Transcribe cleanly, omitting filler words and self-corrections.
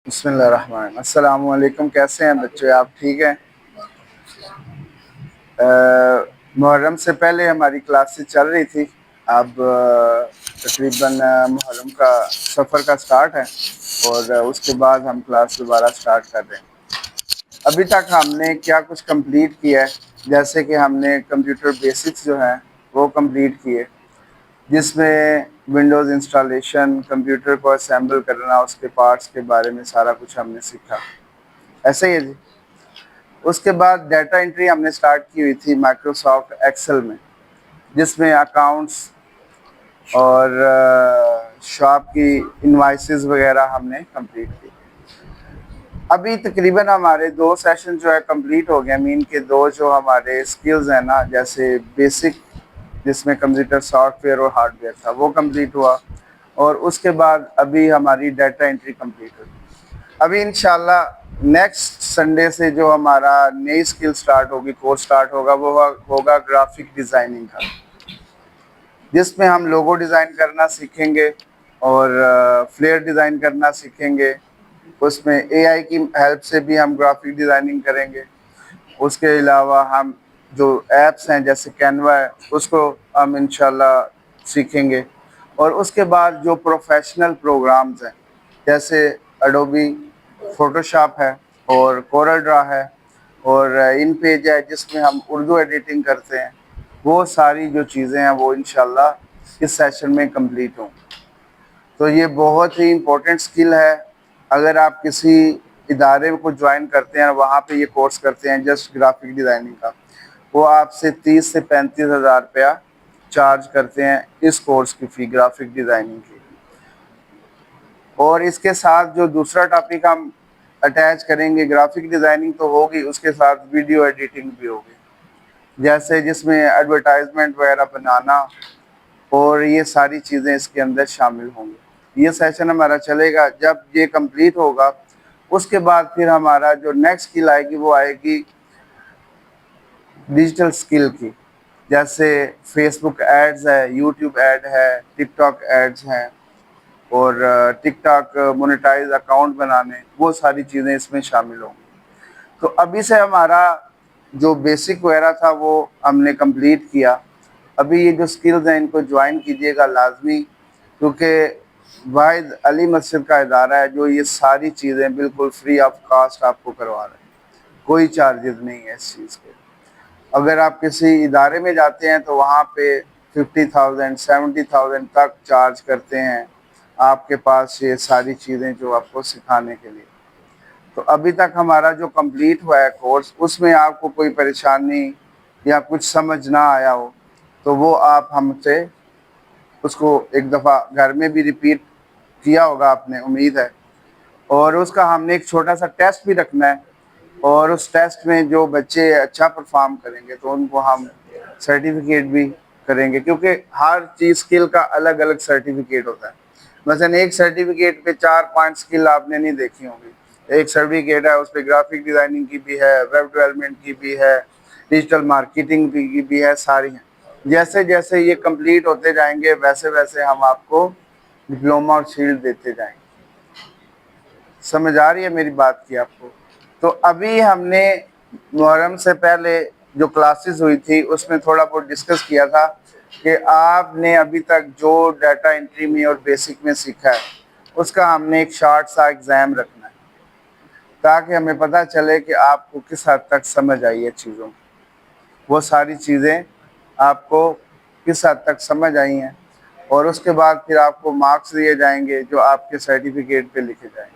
بسم اللہ الرحمن الرحیم۔ السلام علیکم، کیسے ہیں بچے؟ آپ ٹھیک ہیں؟ محرم سے پہلے ہماری کلاسز چل رہی تھی، اب تقریباً محرم کا سفر کا سٹارٹ ہے اور اس کے بعد ہم کلاس دوبارہ سٹارٹ کر رہے ہیں۔ ابھی تک ہم نے کیا کچھ کمپلیٹ کیا ہے، جیسے کہ ہم نے کمپیوٹر بیسکس جو ہیں وہ کمپلیٹ کیے، جس میں ونڈوز انسٹالیشن، کمپیوٹر کو اسمبل کرنا، اس کے پارٹس کے بارے میں سارا کچھ ہم نے سیکھا۔ ایسے ہی ہے جی۔ اس کے بعد ڈیٹا انٹری ہم نے سٹارٹ کی ہوئی تھی مائکروسافٹ ایکسل میں، جس میں اکاؤنٹس اور شاپ کی انوائسز وغیرہ ہم نے کمپلیٹ کی۔ ابھی تقریباً ہمارے 2 سیشن جو ہے کمپلیٹ ہو گئے، مین کے 2 جو ہمارے سکلز ہیں نا، جیسے بیسک جس میں کمپیوٹر سافٹ ویئر اور ہارڈ ویئر تھا وہ کمپلیٹ ہوا، اور اس کے بعد ابھی ہماری ڈیٹا انٹری کمپلیٹ ہوئی۔ ابھی انشاءاللہ نیکسٹ سنڈے سے جو ہمارا نئی سکل سٹارٹ ہوگی، کورس سٹارٹ ہوگا، وہ ہوگا گرافک ڈیزائننگ کا، جس میں ہم لوگو ڈیزائن کرنا سیکھیں گے اور فلیئر ڈیزائن کرنا سیکھیں گے۔ اس میں اے آئی کی ہیلپ سے بھی ہم گرافک ڈیزائننگ کریں گے۔ اس کے علاوہ ہم جو ایپس ہیں جیسے کینوا ہے، اس کو ہم انشاءاللہ سیکھیں گے، اور اس کے بعد جو پروفیشنل پروگرامز ہیں جیسے اڈوبی فوٹو شاپ ہے اور کورل ڈرا ہے اور ان پیج ہے جس میں ہم اردو ایڈیٹنگ کرتے ہیں، وہ ساری جو چیزیں ہیں وہ انشاءاللہ اس سیشن میں کمپلیٹ ہوں۔ تو یہ بہت ہی امپورٹنٹ سکل ہے۔ اگر آپ کسی ادارے کو جوائن کرتے ہیں، وہاں پہ یہ کورس کرتے ہیں جسٹ گرافک ڈیزائننگ کا، وہ آپ سے 30 سے 35 ہزار روپیہ چارج کرتے ہیں اس کورس کی فی، گرافک ڈیزائننگ کی۔ اور اس کے ساتھ جو دوسرا ٹاپک ہم اٹیچ کریں گے، گرافک ڈیزائننگ تو ہوگی، اس کے ساتھ ویڈیو ایڈیٹنگ بھی ہوگی، جیسے جس میں ایڈورٹائزمنٹ وغیرہ بنانا، اور یہ ساری چیزیں اس کے اندر شامل ہوں گی۔ یہ سیشن ہمارا چلے گا۔ جب یہ کمپلیٹ ہوگا اس کے بعد پھر ہمارا جو نیکسٹ سکل آئے گی وہ آئے گی ڈیجیٹل سکل کی، جیسے فیس بک ایڈز ہے، یوٹیوب ایڈ ہے، ٹک ٹاک ایڈز ہیں، اور ٹک ٹاک مونیٹائز اکاؤنٹ بنانے، وہ ساری چیزیں اس میں شامل ہوں گی۔ تو ابھی سے ہمارا جو بیسک وغیرہ تھا وہ ہم نے کمپلیٹ کیا۔ ابھی یہ جو سکلز ہیں ان کو جوائن کیجئے گا لازمی، کیونکہ واحد علی مسجد کا ادارہ ہے جو یہ ساری چیزیں بالکل فری آف کاسٹ آپ کو کروا رہا ہے، کوئی چارجز نہیں ہے اس چیز کے۔ اگر آپ کسی ادارے میں جاتے ہیں تو وہاں پہ 50,000 70,000 تک چارج کرتے ہیں آپ کے پاس یہ ساری چیزیں جو آپ کو سکھانے کے لیے۔ تو ابھی تک ہمارا جو کمپلیٹ ہوا ہے کورس، اس میں آپ کو کوئی پریشانی یا کچھ سمجھ نہ آیا ہو تو وہ آپ ہم سے اس کو ایک دفعہ گھر میں بھی ریپیٹ کیا ہوگا آپ نے، امید ہے، اور اس کا ہم نے ایک چھوٹا سا ٹیسٹ بھی رکھنا ہے، اور اس ٹیسٹ میں جو بچے اچھا پرفارم کریں گے تو ان کو ہم سرٹیفکیٹ بھی کریں گے، کیونکہ ہر چیز سکل کا الگ الگ سرٹیفکیٹ ہوتا ہے۔ مثلا ایک سرٹیفکیٹ پہ 4-5 سکل آپ نے نہیں دیکھی ہوں گی۔ ایک سرٹیفکیٹ ہے اس پہ گرافک ڈیزائننگ کی بھی ہے، ویب ڈیولپمنٹ کی بھی ہے، ڈیجیٹل مارکیٹنگ کی بھی ہے، ساری ہیں۔ جیسے جیسے یہ کمپلیٹ ہوتے جائیں گے ویسے ویسے ہم آپ کو ڈپلومہ اور شیلڈ دیتے جائیں گے۔ سمجھ آ رہی ہے میری بات کی آپ کو؟ تو ابھی ہم نے محرم سے پہلے جو کلاسز ہوئی تھی اس میں تھوڑا بہت ڈسکس کیا تھا کہ آپ نے ابھی تک جو ڈیٹا انٹری میں اور بیسک میں سیکھا ہے اس کا ہم نے ایک شارٹ سا ایگزام رکھنا ہے، تاکہ ہمیں پتہ چلے کہ آپ کو کس حد تک سمجھ آئی ہے چیزوں کی، وہ ساری چیزیں آپ کو کس حد تک سمجھ آئی ہیں، اور اس کے بعد پھر آپ کو مارکس دیے جائیں گے جو آپ کے سرٹیفکیٹ پہ لکھے جائیں گے۔